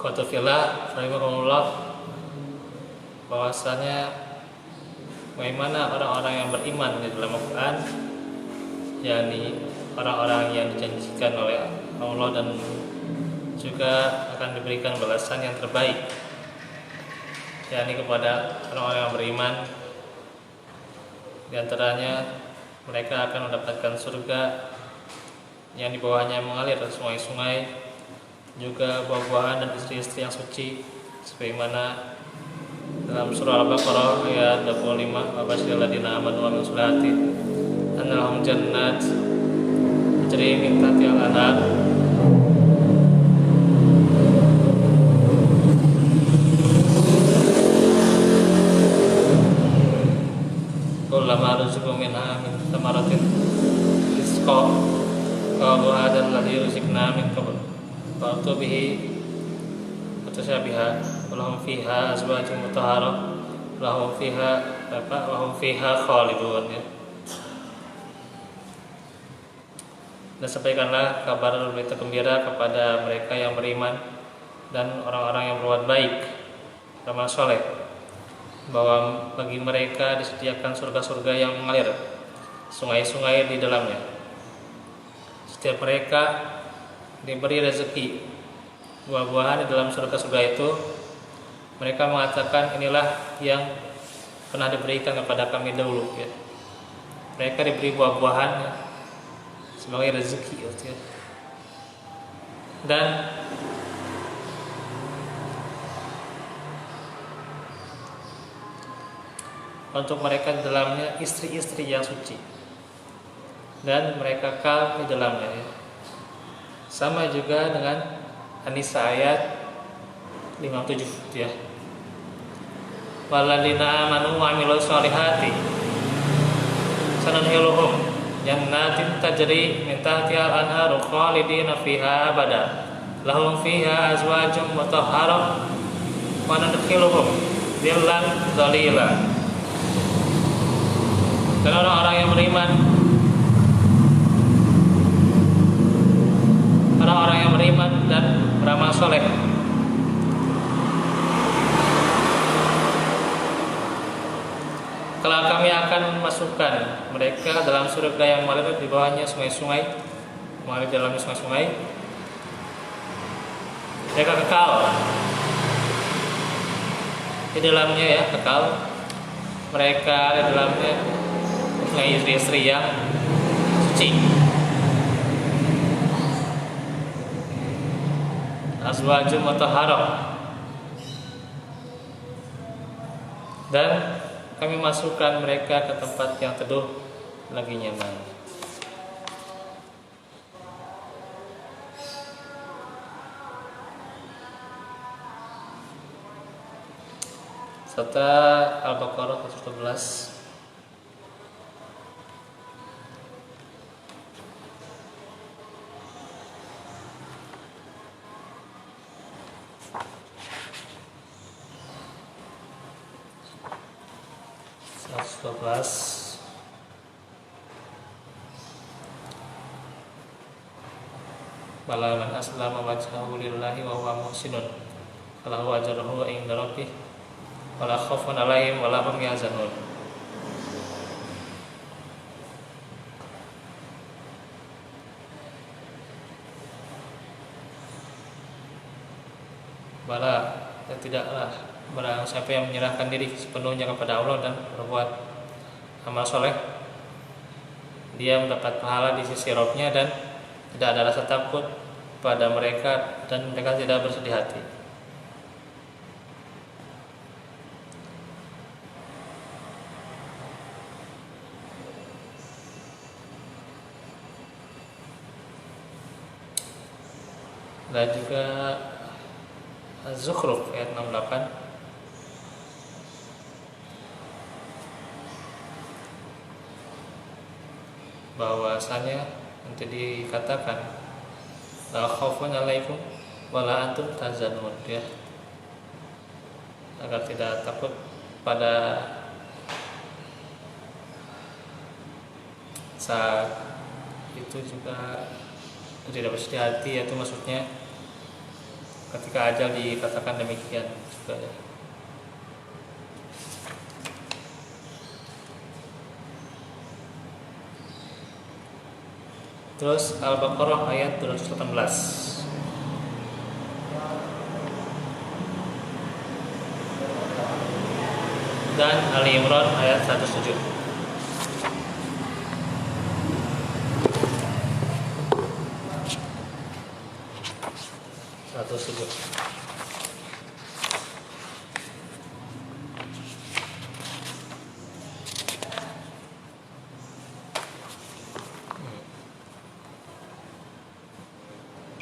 Qutufillah rahimahullah, bahwasanya bagaimana orang-orang yang beriman di dalam Al-Quran, yakni orang-orang yang dijanjikan oleh Allah dan juga akan diberikan balasan yang terbaik, yakni kepada orang-orang yang beriman. Di antaranya mereka akan mendapatkan surga yang di bawahnya mengalir sungai-sungai, juga buah-buahan dan istri-istri yang suci, sebagaimana dalam surah Al-Baqarah ayat 25, "Wabasyiril ladzina amanu wa amilus sholihati anna lahum jannat tajri min tahtiha al-anhar." Kullama ruziqu minha min thamaratin rizqa qalu hadzal ladzi ruziqna min qabl fa'tu bihi mutasyabiha lahum fiha azwajun mutahharah lahum fiha khalidun. Dan sampaikanlah kabar berita gembira kepada mereka yang beriman dan orang-orang yang berbuat baik, beramal soleh, bahwa bagi mereka disediakan surga-surga yang mengalir sungai-sungai di dalamnya. Setiap mereka diberi rezeki buah-buahan di dalam surga-surga itu, mereka mengatakan inilah yang pernah diberikan kepada kami dahulu, ya. Mereka diberi buah-buahan, ya, sebagai rezeki, ya. Dan untuk mereka di dalamnya istri-istri yang suci, dan mereka kekal di dalamnya, ya. Sama juga dengan An-Nisa ayat 57, ya. Walladzina amanu wa amilus sholihati sanadkhiluhum jannatin tajri min tahtiha al-anharu khalidina fiha abada lahum fiha azwajun mutahharah wa nadkhiluhum dhillan dhalila. Dan orang-orang yang beriman, orang-orang yang beriman dan beramal soleh, kalau kami akan masukkan mereka dalam surga yang mengalir di bawahnya sungai-sungai, mengalir di dalamnya sungai-sungai, mereka kekal di dalamnya, ya, kekal. Mereka di dalamnya punya istri-istri yang suci, azwajun mutahharah, dan kami masukkan mereka ke tempat yang teduh lagi nyaman. Serta Al-Baqarah 111. Bala man aslama wajhahu lillahi wa huwa muhsinun falahu ajruhu 'inda rabbih wala khaufun 'alaihim wala hum yahzanun. Bala, dan tidaklah barang siapa yang menyerahkan diri sepenuhnya kepada Allah dan berbuat amal soleh, dia mendapat pahala di sisi Rabb-Nya dan tidak ada rasa takut pada mereka dan mereka tidak bersedih hati. Dan juga Az-Zukhruf ayat 68, bahwasanya nanti dikatakan la khaufun 'alaikum wa la antum tahzanun, ya, agar tidak takut pada saat itu juga tidak bersedih hati, yaitu maksudnya ketika ajal dikatakan demikian juga ya. Terus Al-Baqarah ayat 218. Dan Ali Imran ayat 107.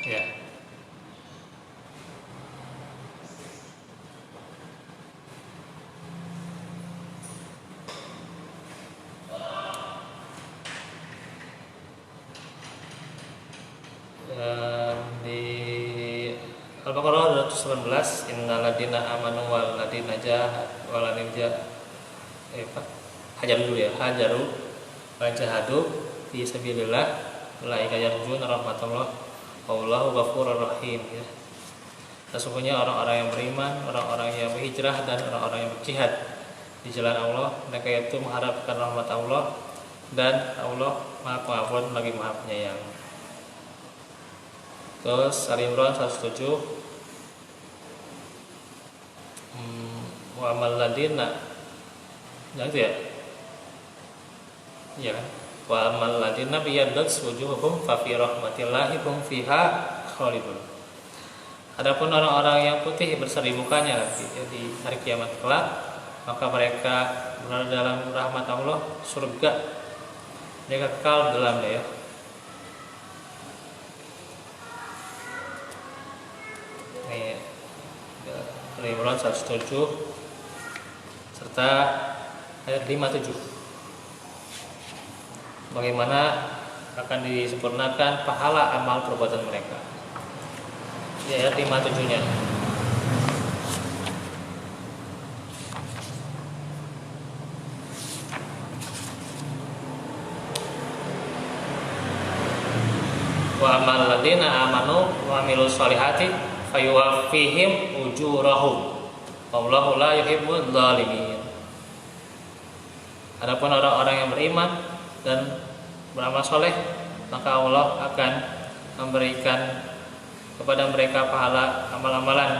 Ya. Di Al-Baqarah 219, innal ladina amanu wal ladina hajaru dulu ya, hajaru wa jahadu fi sabilillah ulaika yarjuna rahmatullah wallahu ghafurur rahim ya. Sesungguhnya orang-orang yang beriman, orang-orang yang berhijrah dan orang-orang yang berjihad di jalan Allah, mereka itu mengharapkan rahmat Allah dan Allah Maha Pengampun lagi Maha Penyayang. Terus Ali Imran 107, wa amal ladina, itu ya? Iya kan? Wa amal ladina biyaddat wujuhuhum fa fi rahmatillahi hum fiha khalidun. Adapun orang-orang yang putih berseri mukanya nanti di hari kiamat kelak, maka mereka berada dalam rahmat Allah, surga. Mereka kekal dalamnya ya. Ini Ali Imran 107 serta ayat 57. Bagaimana akan disempurnakan pahala amal perbuatan mereka. Di ayat 57-nya. Wa amal ladina amanu wa amilus solihati fayuwaffihim ujurahum wallahu la yuhibbul zalimin. Adapun orang-orang yang beriman dan beramal soleh, maka Allah akan memberikan kepada mereka pahala amal-amalan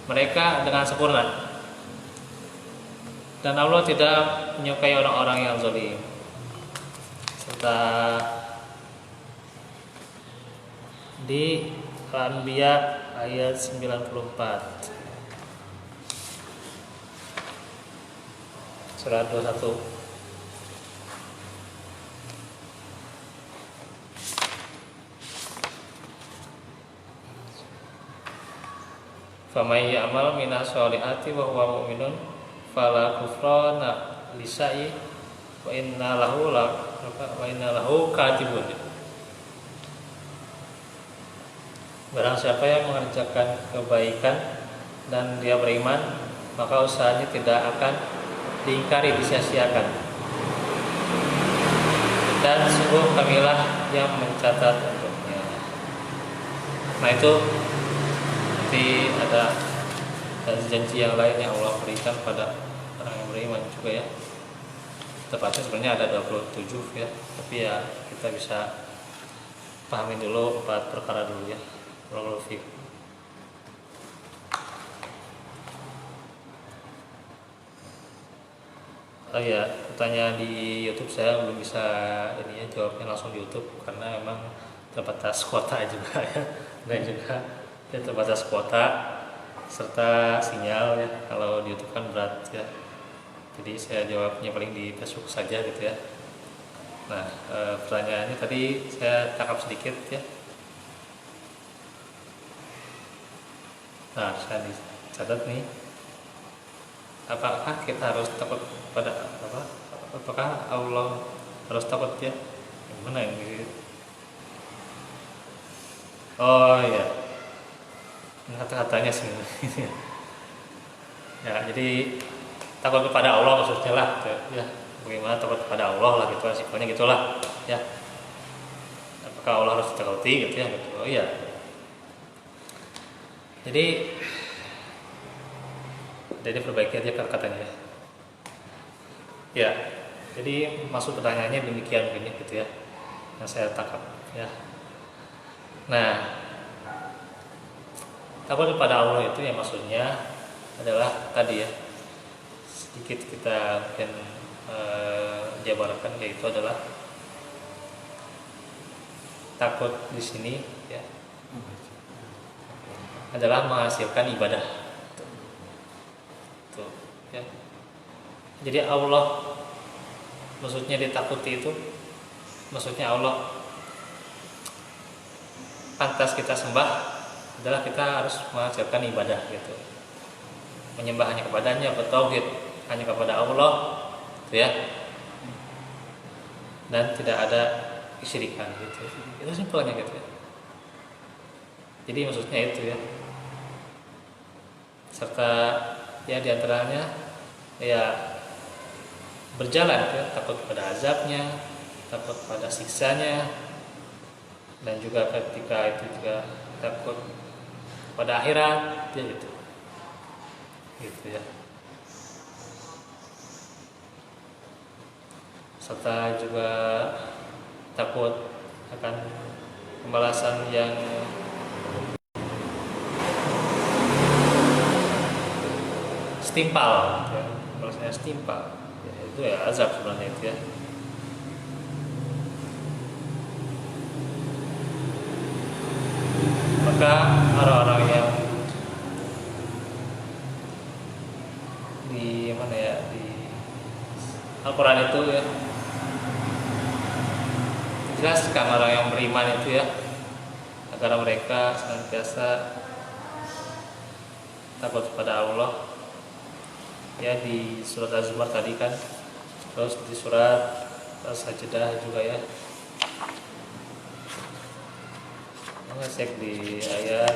mereka dengan sempurna. Dan Allah tidak menyukai orang-orang yang zalim. Serta di Al-Anbiya ayat 94, surah 21. Famay ya'mal minas solihati wa huwa mu'minun fala kufrana lisa'i wa inna lahu katibun. Barang siapa yang mengerjakan kebaikan dan dia beriman, maka usahanya tidak akan diingkari, disia-siakan. Dan sungguh kamilah yang mencatat untuknya. Nah itu nanti ada janji yang lain yang Allah berikan pada orang yang beriman juga ya. Tepatnya sebenarnya ada 27 ya, tapi ya kita bisa pahami dulu 4 perkara dulu ya. Oh ya, pertanyaan di YouTube saya belum bisa ini ya, jawabnya langsung di YouTube karena memang terbatas kuota juga ya, dan juga ya, terbatas kuota serta sinyal ya. Kalau di YouTube kan berat ya, jadi saya jawabnya paling di Facebook saja gitu ya. Nah pertanyaannya tadi saya tangkap sedikit ya. Nah, saya dicatat nih. Apakah kita harus takut pada apa? Apakah Allah harus takut ya? Gimana ini? Oh iya, kata-katanya sih. Ya, jadi takut kepada Allah maksudnya lah. Ya, bagaimana takut kepada Allah lah gitu, sifatnya gitulah. Ya, apakah Allah harus ditakuti gitu ya? Gitu. Oh iya. Jadi perbaiki aja katanya ya. Ya, jadi maksud pertanyaannya demikian begini gitu ya, yang saya tangkap ya. Nah, takut kepada Allah itu ya maksudnya adalah tadi ya, sedikit kita mungkin jabarkan, yaitu adalah takut di sini ya adalah menghasilkan ibadah. Tuh, ya. Jadi Allah maksudnya ditakuti itu, maksudnya Allah pantas kita sembah adalah kita harus menghasilkan ibadah gitu, menyembah hanya kepadanya, bertauhid hanya kepada Allah gitu ya, dan tidak ada kesyirikan gitu. Itu simpelnya gitu ya. Jadi maksudnya itu ya, serta ya diantaranya ya berjalan ya, takut pada azabnya, takut pada siksanya, dan juga ketika itu juga takut pada akhirat ya gitu ya. Serta juga takut akan pembalasan yang setimpal ya, pembalasannya setimpal ya, itu ya azab sebenarnya itu ya. Maka orang-orang yang di mana ya, di Al-Quran itu ya jelaskan orang yang beriman itu ya, agar mereka senantiasa takut kepada Allah ya, di surat Az-Zumar tadi kan, terus di surat As-Sajdah juga ya. Cek di ayat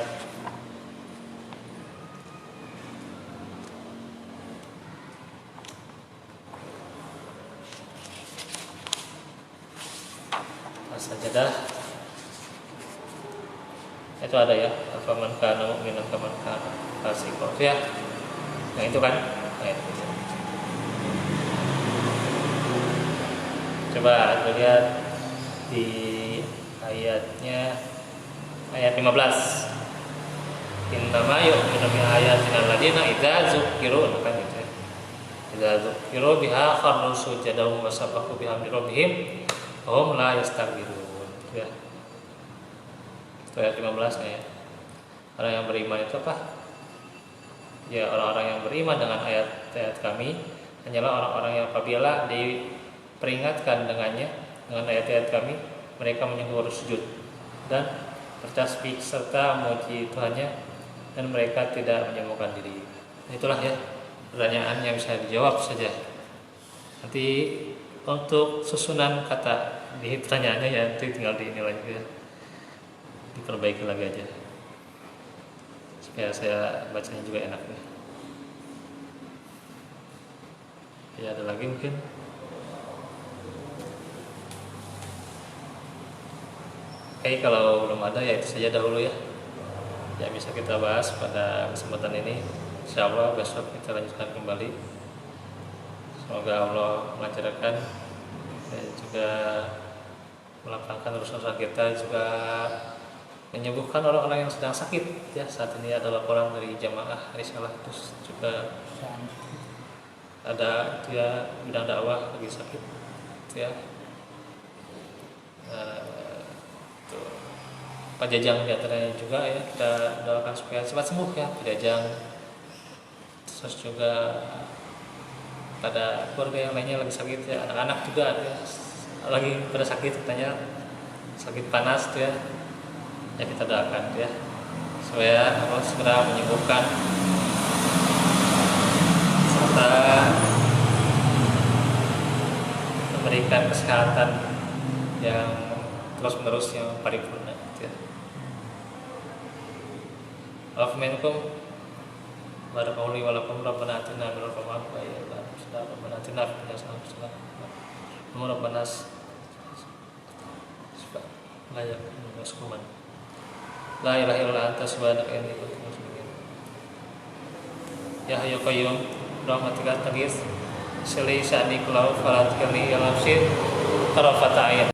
As-Sajdah itu ada ya, afaman kana mu'minan kaman kana fasiqan ya. Nah itu kan ayat itu. Coba lihat di ayatnya, ayat 15. Innama yu'minu bi ayatina alladziina idza dzukiru, kan gitu ya. Idza dzukiru biha kharru sujadan wa sabbahu bihamdi rabbihim wa hum la yastakbirun. Ya. Itu ayat 15 ya. Orang yang beriman itu apa? Ya, orang-orang yang beriman dengan ayat-ayat kami hanyalah orang-orang yang apabila diperingatkan dengannya, dengan ayat-ayat kami, mereka menyembah sujud dan bertasbih serta memuji Tuhannya, dan mereka tidak menyembuhkan diri. Itulah ya pertanyaan yang bisa dijawab saja. Nanti untuk susunan kata di pertanyaannya ya nanti tinggal dinilai ya, diperbaiki lagi aja supaya saya bacanya juga enak ya. Ya ada lagi mungkin. Oke, kalau belum ada ya itu saja dahulu ya. Ya bisa kita bahas pada kesempatan ini. Insya Allah besok kita lanjutkan kembali. Semoga Allah melancarkan dan juga melapangkan urusan kita, juga menyembuhkan orang-orang yang sedang sakit ya. Saat ini ada laporan dari jamaah risalah, terus juga ada dia bidang dakwah lagi sakit ya. Pak Jajang diantaranya juga ya, kita doakan supaya cepat sembuh ya Pak Jajang. Terus juga pada keluarga yang lainnya lagi sakit ya, anak-anak juga ada ya, lagi pada sakit katanya, sakit panas tuh ya. Ya kita doakan ya supaya Allah segera menyembuhkan serta memberikan kesehatan yang terus-menerus yang paripurna gitu ya. Assalamualaikum warahmatullahi wabarakatuh. Rabbana atina min rahmatika wa ya Rabbana atina fid dunya hasanah wa rabbana la ilaha illa anta subhanaka inni kuntu minadh-dhalimin. ya hayyu qayyum rahmatika tagis Sili sya'ni kulau falat kali ya nafsin tarafata ayat.